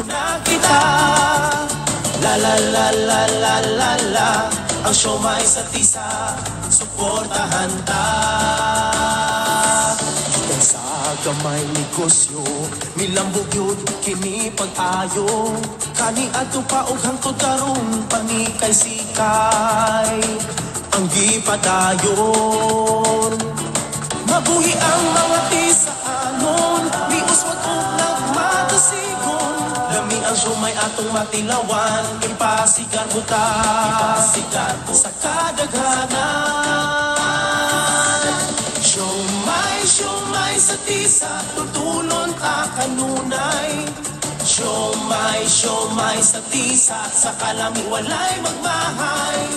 na kita. La la la la la la la. Ang siomay sa tisa, suportahan ta. Kung sa gamay negosyo, milambog yun kini pag-ayo. Kani ato pa og hangtod karon panikay sikay ang gipadayon. Mabuhi ang mga tisaanon, miuswat og nagmatasigon. Lami ang siomay atong matilawan, impasigar buta, impasigar sa kadaghanan. Siomay, siomay sa tisa, tutulon ta kanunay. Siomay, siomay sa tisa, sa kalami walay magmahay.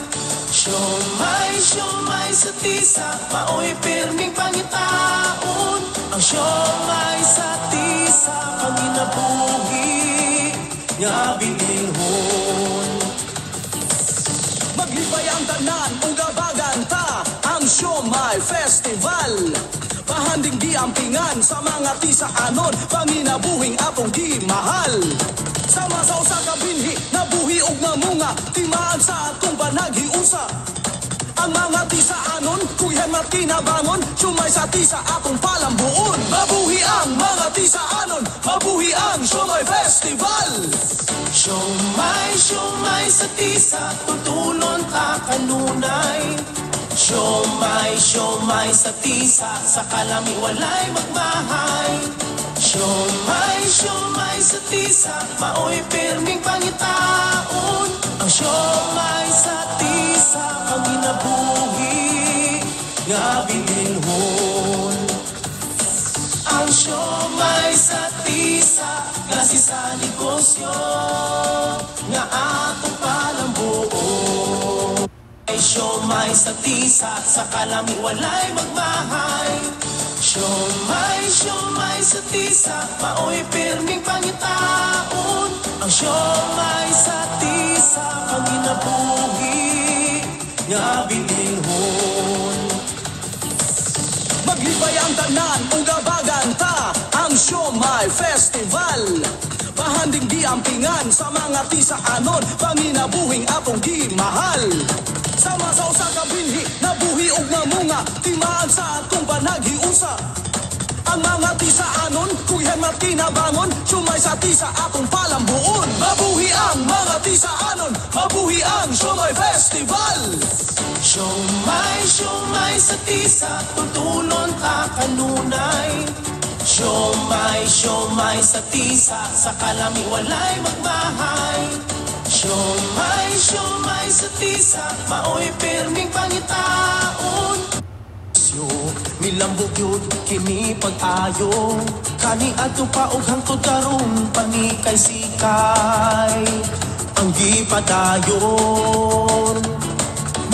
Siomay, siomay sa tisa, maoy pirming pangitaon. Ang siomay sa tisa, panginabuhi nga bilihon. Maglibay ang tanan, ugabagan ta, ang Siomay Festival. Pahanding giampingan sa mga tisaanon, panginabuhing atong gimahal. Sa masaw sa kabinhi, nabuhi og namunga, timaan sa atong panaghiusa. Ang mga tisaanon, kuyan at kinabangon, siomay sa tisa atong palambuon. Mabuhi ang mga tisaanon, mabuhi ang Siomay Festival. Siomay, siomay sa tisa, tutulon ta kanunay. Siomay, siomay sa tisa, sa kalami walay magmahay. Siomay, siomay sa tisa, maoy pirming pangitaon. Ang siomay sa tisa, panginabuhi nga bilihon. Ang siomay sa tisa, kasi sa negosyo nga atong palambuon. Siomay sa tisa, sa kalami walay magmahay. Siomay, siomay sa tisa, maoy pirming pangitaon. Ang siomay sa tisa, panginabuhi nga bilihon. Maglibay ang tanan, ugabagan ta, ang Siomay Festival. Pahanding giampingan sa mga tisaanon, panginabuhing atong gimahal. Sa masaw sa kabinhi, nabuhi og namunga, timaan sa atong panaghiusa. Ang mga tisaanon, kuyan at kinabangon, siomay sa tisa atong palambuon. Mabuhi ang mga tisaanon, mabuhi ang Siomay Festival. Siomay, siomay sa tisa, tutulon ta kanunay. Siomay, siomay sa tisa, sa kalami walay magmahay. Siomay, siomay sa tisa, maoy pirming pangitaon. Milambog yun kini pag-ayo. Kani ato pa og hangtod karon panikay sikay ang gipadayon.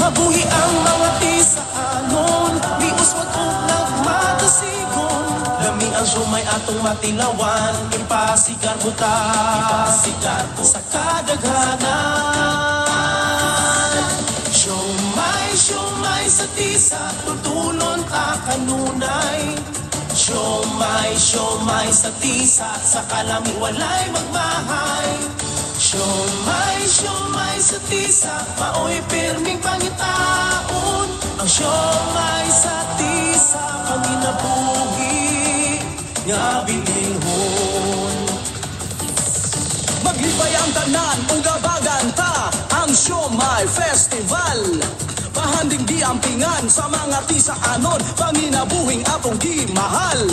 Mabuhi ang mga tisaanon, miuswat og nagmatasigon. Lami ang siomay atong matilawan, impasigar buta, impasigar sa kadaghanan. Siomay, siomay sa tisa, tutulon ta kanunay. Siomay, siomay sa tisa, sa kalami walay magmahay. Siomay, siomay sa tisa, maoy pirming pangitaon. Ang siomay sa tisa, panginabuhi nga bilihon. Maglibay ang tanan, ugabagan ta, ang Siomay Festival. Pahanding giampingan sa mga tisaanon, panginabuhing atong gimahal.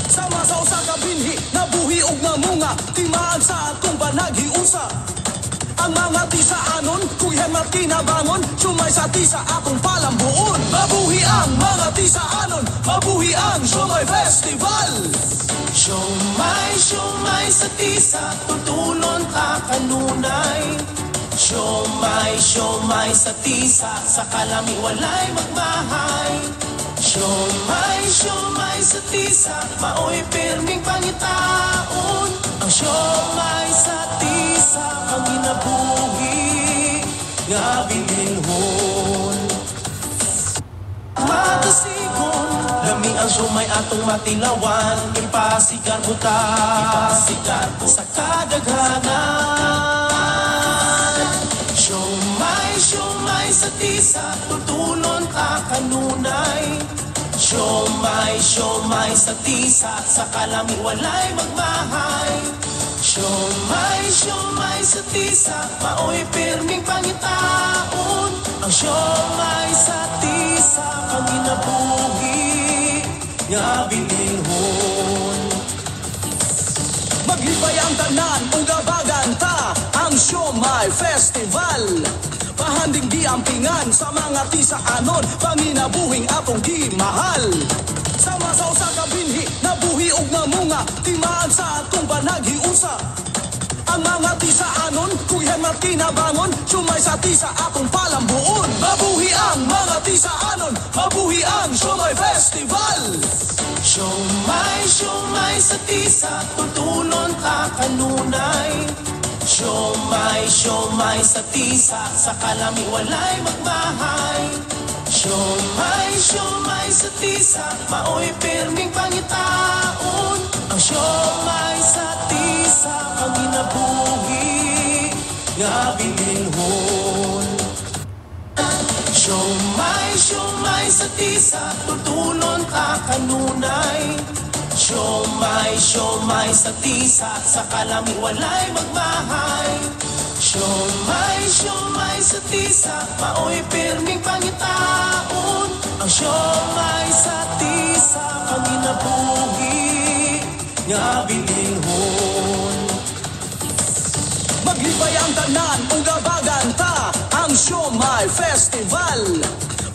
Sa masaw sa kabinhi, nabuhi og namunga, timaan sa atong panaghiusa. Ang mga tisaanon, kuyan at kinabangon, siomay sa tisa atong palambuon. Mabuhi ang mga tisaanon, mabuhi ang Siomay Festival. Siomay, siomay sa tisa, tutulon ta kanunay. Siomay, siomay sa tisa, sa kalami walay magmahay. Siomay, siomay sa tisa, maoy pirming pangitaon. Ang siomay sa tisa, panginabuhi nga bilihon. Matasigon, lami ang sumay atong matilawan, ipasigar buta sa kadaghanan. Siomay sa tisa, tutulon ka kanunay. Siomay sa tisa, sa kalami walay magmahay. Siomay sa tisa, maoy pirming pangitaon. Ang siomay sa tisa, panginabuhi nga bilihon. Maglibay ang tanan, ugabagan ta, ang Siomay Festival. Pahanding di ampingan sa mga tisaanon, panginabuhing atong gimahal. Sa masaw sa kabinhi, nabuhi og namunga, timaan sa atong panaghiusa. Ang mga tisaanon, kuyan at kinabangon, sumay sa tisa atong palambuon. Mabuhi ang mga tisaanon, mabuhi ang Siomay Festival. Siomay sa tisa, tutulon ka kanunay. Siomay sa tisa, sa kalami walay magmahay. Siomay sa tisa, maoy pirming pangitaon. Ang siomay sa tisa, panginabuhi nga bilihon. Siomay sa tisa, tutulon ka kanunay. Siomay sa tisa, sa kalami walay magmahay. Siomay sa tisa, maoy pirming pangitaon. Ang siomay sa tisa, panginabuhi nga bilihon. Maglibay ang tanan, ugabagan ta, ang Siomay Festival.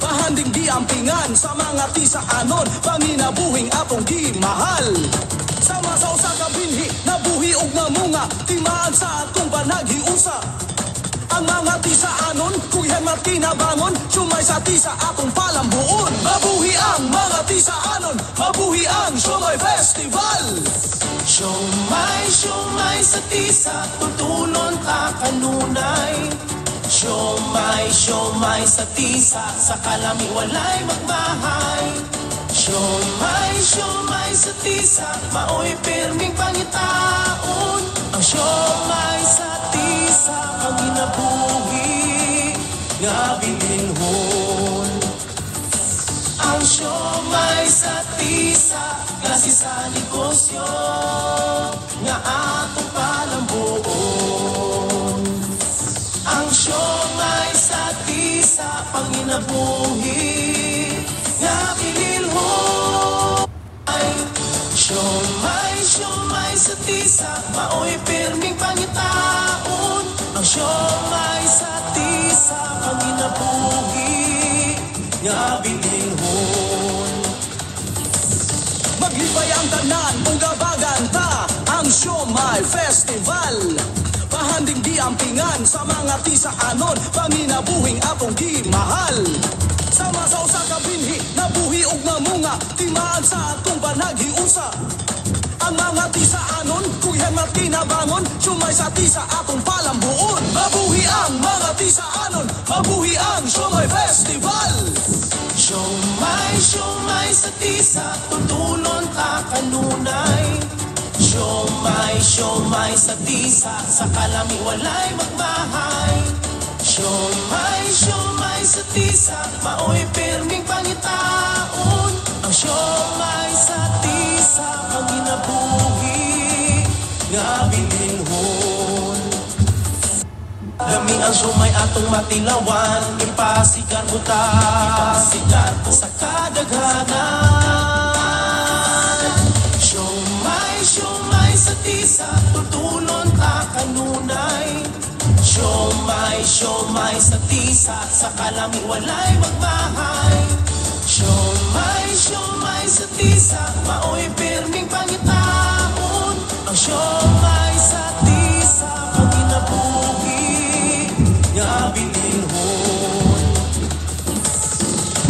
Pahanding di ampingan sa mga tisaanon, panginabuhing atong gimahal. Sa masaw sa kabinhi, nabuhi og namunga, timaan sa atong panaghiusa. Ang mga tisaanon, kuyan at kinabangon, sumay sa tisa atong palambuon. Mabuhi ang mga tisaanon, mabuhi ang Siomay Festival. Siomay sa tisa, tutulon ka kanunay. Siomay sa tisa, sa kalami walay magmahay. Siomay sa tisa, maoy pirming pangitaon. Ang siomay sa tisa, panginabuhi nga bilihon. Ang siomay sa tisa, kasi sa negosyo nga atong palambuon. Ang siomay sa tisa, panginabuhi nga bilihon. Siomay sa tisa, maoy pirming pangitaon. Ang siomay sa tisa, panginabuhi nga bilihon. Maglibay ang tanan, ugabagan ta, ang Siomay Festival. Pahanding di ampingan sa mga tisaanon, panginabuhing atong gimahal. Sa masaw sa kabinhi, nabuhi og namunga, timaan sa atong panaghiusa. Ang mga tisaanon, kuyan at kinabangon, sumay sa tisa atong palambuon. Mabuhi ang mga tisaanon, mabuhi ang Siomay Festival. Siomay sa tisa, tutulon ka kanunay. Siomay sa tisa, sa kalami walay magmahay. Siomay sa tisa, maoy pirming pangitaon. Ang siomay sa tisa, panginabuhi nga bilihon. Lami ang sumay atong matilawan, ipasigar buta sa kadaghanan. Siomay sa tisa, tutulon ka kanunay. Siomay sa tisa, sa kalami walay magmahay. Siomay sa tisa, maoy pirming pangitaon. Ang siomay sa tisa, panginabuhi nga bilihon.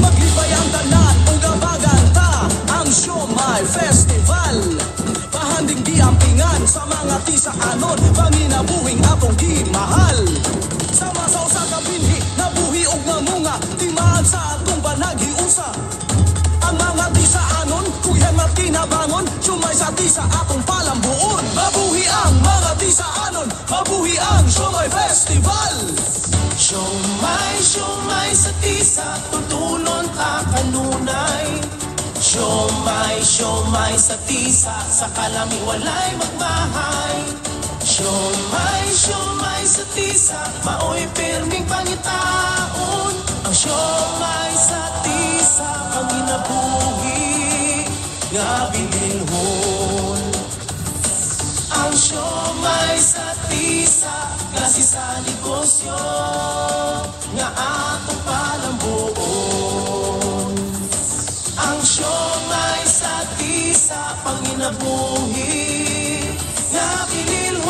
Maglibay ang tanan, ugabagan ta, ang Siomay Festival. Pahanding di ampingan sa mga tisaanon, panginabuhing atong gimahal. Sa masaw sa kabinhi, nabuhi og namunga, timaan sa atong panaghiusa. Ang mga tisaanon, siomay sa tisa atong palambuon. Mabuhi ang mga tisaanon, mabuhi ang Siomay Festival. Siomay sa tisa, tutulon ta kanunay. Siomay sa tisa, sa kalami walay magmahay. Siomay sa tisa, maoy pirming pangitaon. Ang siomay sa tisa, ang ginabuhi nga bilhon. Ang siomay sa tisa, kasi sa negosyo nga atong palambuon. Ang siomay sa tisa, panginabuhi nga bilhon.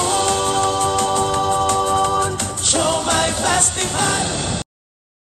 Siomay Festival.